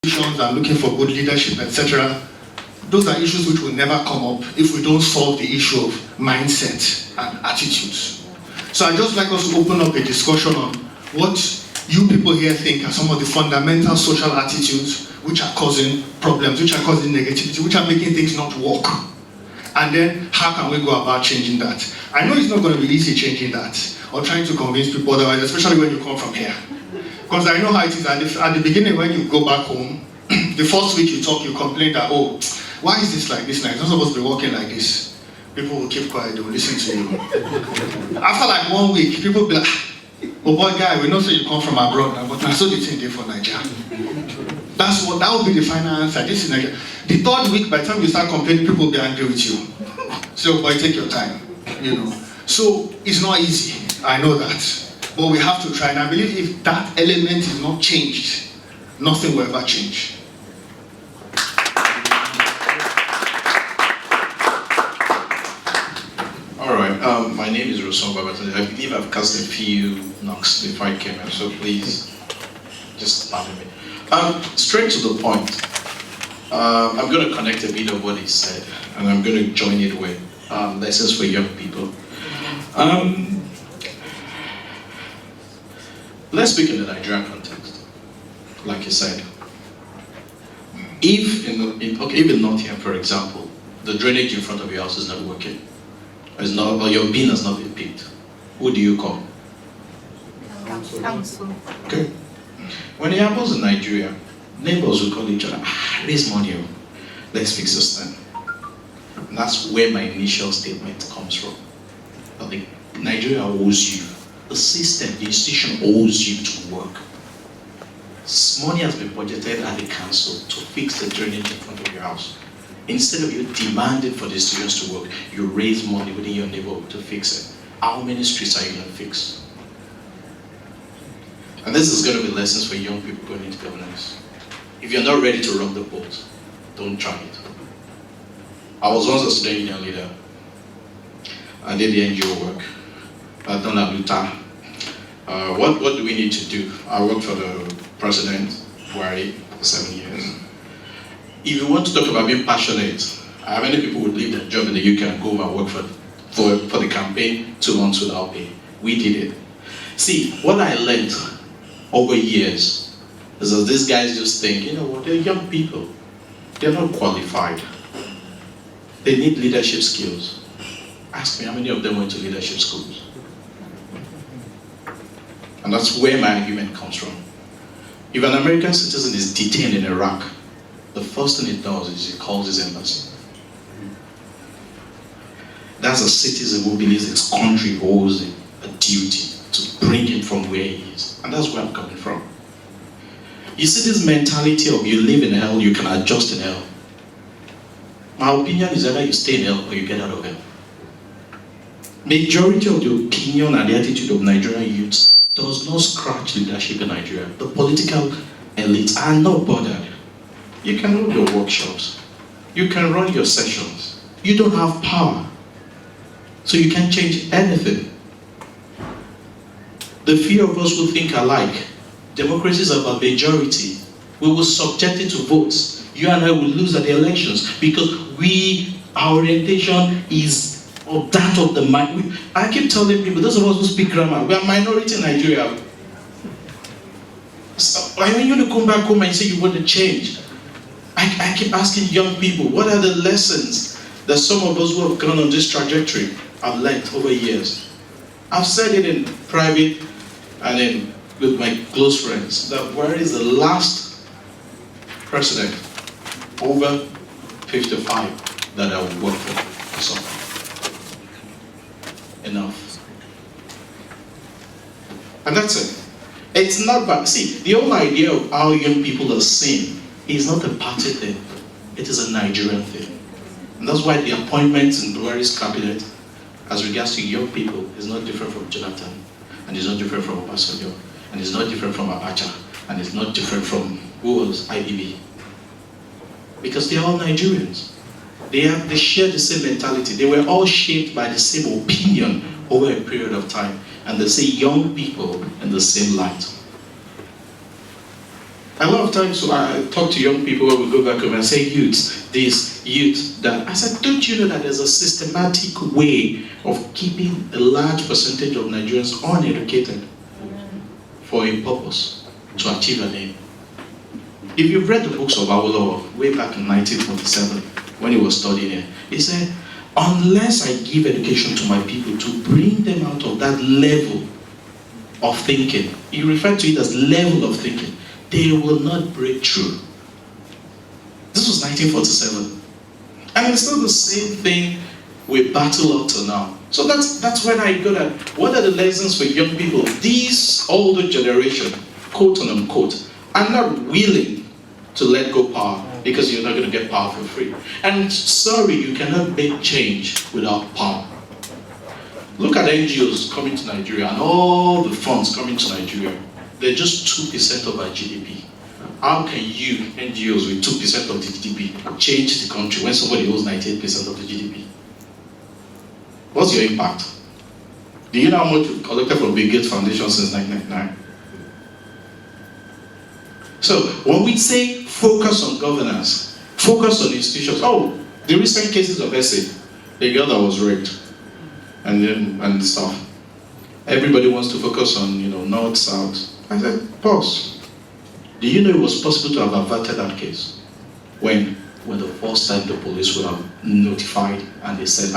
and looking for good leadership, etc. Those are issues which will never come up if we don't solve the issue of mindset and attitudes. So I'd just like us to open up a discussion on what you people here think are some of the fundamental social attitudes which are causing problems, which are causing negativity, which are making things not work. And then how can we go about changing that? I know it's not going to be easy changing that or trying to convince people otherwise, especially when you come from here. Because I know how it is. At the beginning, when you go back home, the first week you talk, you complain that, oh, why is this like this? Like, it's not supposed to be working like this. People will keep quiet, they will listen to you. After like 1 week, people will be like, oh boy, guy, we know so you come from abroad, but I saw the thing there for Nigeria. That will be the final answer. This is Nigeria. The third week, by the time you start complaining, people will be angry with you. So, boy, take your time, you know. So, it's not easy. I know that. But we have to try. And I believe if that element is not changed, nothing will ever change. All right. My name is Rosanwo. I believe I've cast a few knocks before I came in, so please just pardon me. Straight to the point. I'm going to connect a bit of what he said, and I'm going to join it with lessons for young people. Let's speak in the Nigerian context. Like you said, if in Nottingham, for example, the drainage in front of your house is not working, or your bin has not been picked, who do you call? Council. Okay. When it happens in Nigeria, neighbors will call each other, raise money, let's fix this thing. And that's where my initial statement comes from. That Nigeria owes you. The system, the institution owes you to work. Money has been budgeted at the council to fix the drainage in front of your house. Instead of you demanding for the institutions to work, you raise money within your neighborhood to fix it. How many streets are you going to fix? And this is going to be lessons for young people going into governance. If you're not ready to rock the boat, don't try it. I was once a student union leader. I did the NGO work. I've done Aluta. What do we need to do? I worked for the president, Buhari, for 7 years. If you want to talk about being passionate, many people would leave their job in the UK and go over and work for the campaign 2 months without pay. We did it. See, what I learned over years is that these guys just think, you know what, they're young people. They're not qualified. They need leadership skills. Ask me how many of them went to leadership schools. And that's where my argument comes from. If an American citizen is detained in Iraq, the first thing it does is it calls his embassy. That's a citizen who believes his country owes him a duty to bring him from where he is. And that's where I'm coming from. You see this mentality of you live in hell, you can adjust in hell. My opinion is either you stay in hell or you get out of hell. Majority of the opinion and the attitude of Nigerian youths does not scratch leadership in Nigeria. The political elites are not bothered. You can run your workshops. You can run your sessions. You don't have power. So you can't change anything. The few of us will think alike. Democracy is about majority. We will subject it to votes. You and I will lose at the elections because our orientation is of that of the mind. I keep telling people, those of us who speak grammar, we are minority in Nigeria. So, when you come back home and say you want to change, I keep asking young people, what are the lessons that some of us who have gone on this trajectory have learned over years? I've said it in private and with my close friends, that where is the last president over 55 that I would work for something? Enough. And that's it. It's not bad. See, the whole idea of how young people are seen is not a party thing. It is a Nigerian thing. And that's why the appointments in Buhari's cabinet as regards to young people is not different from Jonathan, and it's not different from Obasanjo, and it's not different from Abacha, and it's not different from who was IBB. Because they're all Nigerians. They share the same mentality. They were all shaped by the same opinion over a period of time. And they see young people in the same light. A lot of times I talk to young people when we go back home and say, youth this, youth that. I said, don't you know that there's a systematic way of keeping a large percentage of Nigerians uneducated for a purpose, to achieve an aim? If you've read the books of Awolowo way back in 1947, when he was studying it, he said, unless I give education to my people to bring them out of that level of thinking, he referred to it as level of thinking, they will not break through. This was 1947. And it's still the same thing we battle up to now. So that's when I got at, what are the lessons for young people? These older generation, quote unquote, are not willing to let go power because you're not going to get power for free. And sorry, you cannot make change without power. Look at NGOs coming to Nigeria and all the funds coming to Nigeria. They're just 2% of our GDP. How can you, NGOs with 2% of the GDP, change the country when somebody owns 98% of the GDP? What's your impact? Do you know how much we've collected from Bill Gates Foundation since 1999? So when we say focus on governance, focus on institutions, the recent cases of SA, the girl that was raped, and stuff. Everybody wants to focus on, north, south. I said, pause. Do you know it was possible to have averted that case? When the first time the police would have notified and they said,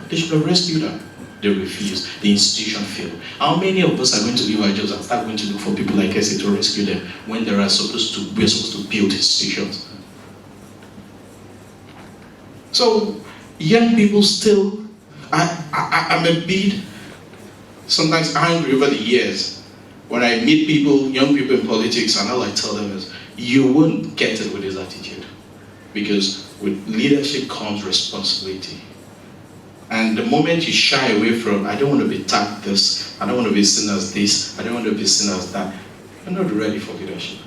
they should have rescued her. They refused. The institution failed. How many of us are going to leave our jobs and start going to look for people like SA to rescue them when we're supposed to build institutions? So young people still, I'm a bit sometimes angry over the years when I meet people, young people in politics, and all I tell them is, you won't get it with this attitude. Because with leadership comes responsibility. And the moment you shy away from, I don't want to be tagged this, I don't want to be seen as this, I don't want to be seen as that, you're not ready for leadership.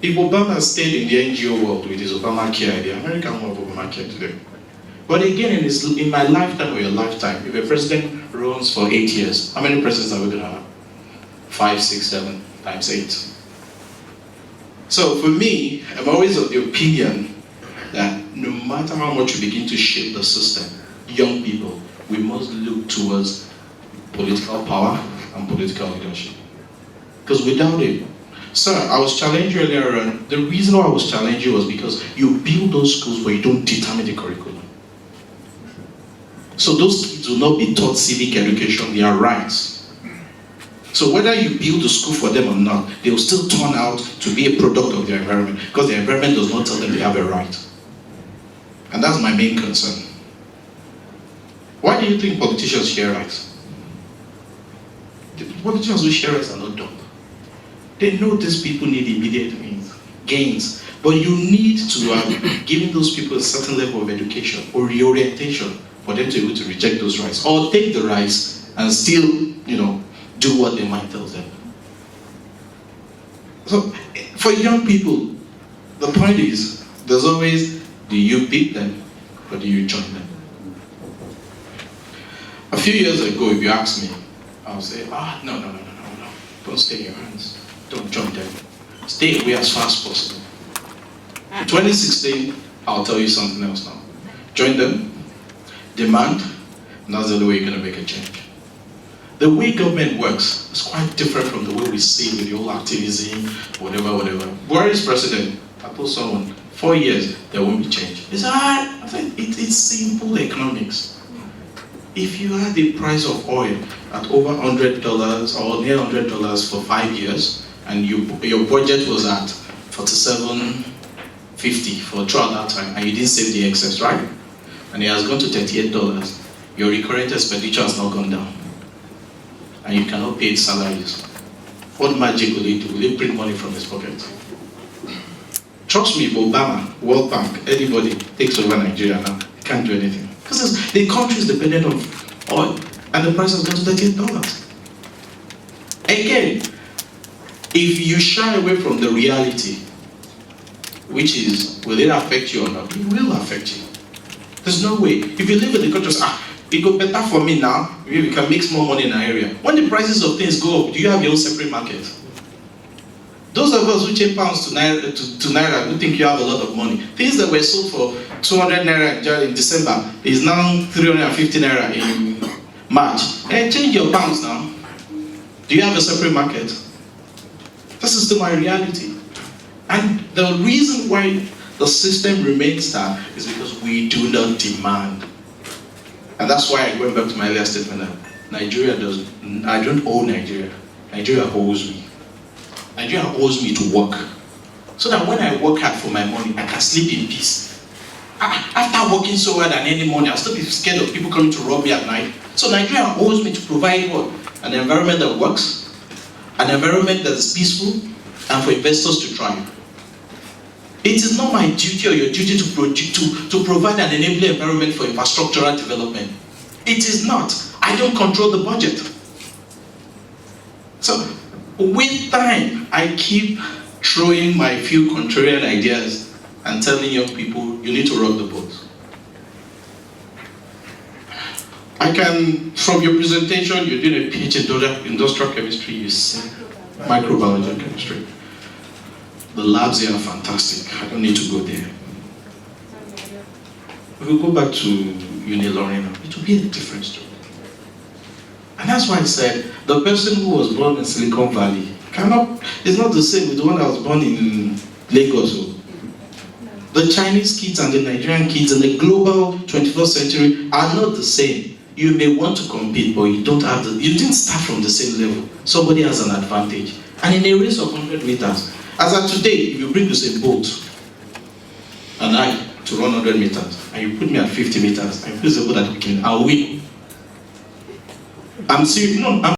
If Obama stayed in the NGO world with his Obamacare idea, America won't have Obamacare today. But again, in my lifetime or your lifetime, if a president runs for 8 years, how many presidents are we going to have? 5, 6, 7 times 8. So for me, I'm always of the opinion that no matter how much we begin to shape the system, young people, we must look towards political power and political leadership. Because without it, sir, I was challenged earlier on. The reason why I was challenged you was because you build those schools but you don't determine the curriculum. So those kids will not be taught civic education, their rights. So whether you build a school for them or not, they will still turn out to be a product of their environment because their environment does not tell them they have a right. And that's my main concern. Why do you think politicians share rights? The politicians who share rights are not dumb. They know these people need immediate gains, but you need to have given those people a certain level of education or reorientation for them to be able to reject those rights or take the rights and still, do what their mind tells them. So for young people, the point is, there's always, do you beat them or do you join them? A few years ago, if you ask me, I'll say, no. Don't stay in your hands. Don't join them. Stay away as far as possible. 2016, I'll tell you something else now. Join them, demand, and that's the only way you're going to make a change. The way government works is quite different from the way we see with the whole activism, whatever. Buhari is president. I told someone, 4 years, there won't be change. He said, I said, it's simple economics. If you had the price of oil at over $100 or near $100 for 5 years, and your budget was at $47.50 for throughout that time, and you didn't save the excess, right? And it has gone to $38, your recurrent expenditure has not gone down. And you cannot pay salaries. What magic will he do? Will he print money from his pocket? Trust me, if Obama, World Bank, anybody takes over Nigeria now, they can't do anything. Because the country is dependent on oil, and the price has gone to $38. Again, if you shy away from the reality, which is, will it affect you or not? It will affect you. There's no way. If you live in the country, it go better for me now, we can make more money in our area. When the prices of things go up, do you have your own separate market? Those of us who change pounds to naira, who think you have a lot of money, things that were sold for 200 naira in December is now 350 naira in March. Hey, change your pounds now. Do you have a separate market? This is still my reality. And the reason why the system remains that is because we do not demand. And that's why I went back to my earlier statement that I don't owe Nigeria. Nigeria owes me. Nigeria owes me to work. So that when I work hard for my money, I can sleep in peace. After working so hard and any money, I'll still be scared of people coming to rob me at night. So Nigeria owes me to provide what? An environment that works, an environment that is peaceful, and for investors to thrive. It is not my duty or your duty to provide an enabling environment for infrastructural development. It is not. I don't control the budget. So, with time, I keep throwing my few contrarian ideas and telling young people, you need to rock the boat. From your presentation, you're doing a PhD in industrial chemistry, you said microbiology and chemistry. The labs here are fantastic. I don't need to go there. If we go back to Uni Lorena, it will be a different story. And that's why I said, the person who was born in Silicon Valley is not the same with the one that was born in Lagos. The Chinese kids and the Nigerian kids in the global 21st century are not the same. You may want to compete, but you didn't start from the same level. Somebody has an advantage. And in a race of 100 meters, as of today, if you bring the same boat and I to run 100 meters, and you put me at 50 meters, and you put the boat at the beginning, I'll win. I'm serious. No,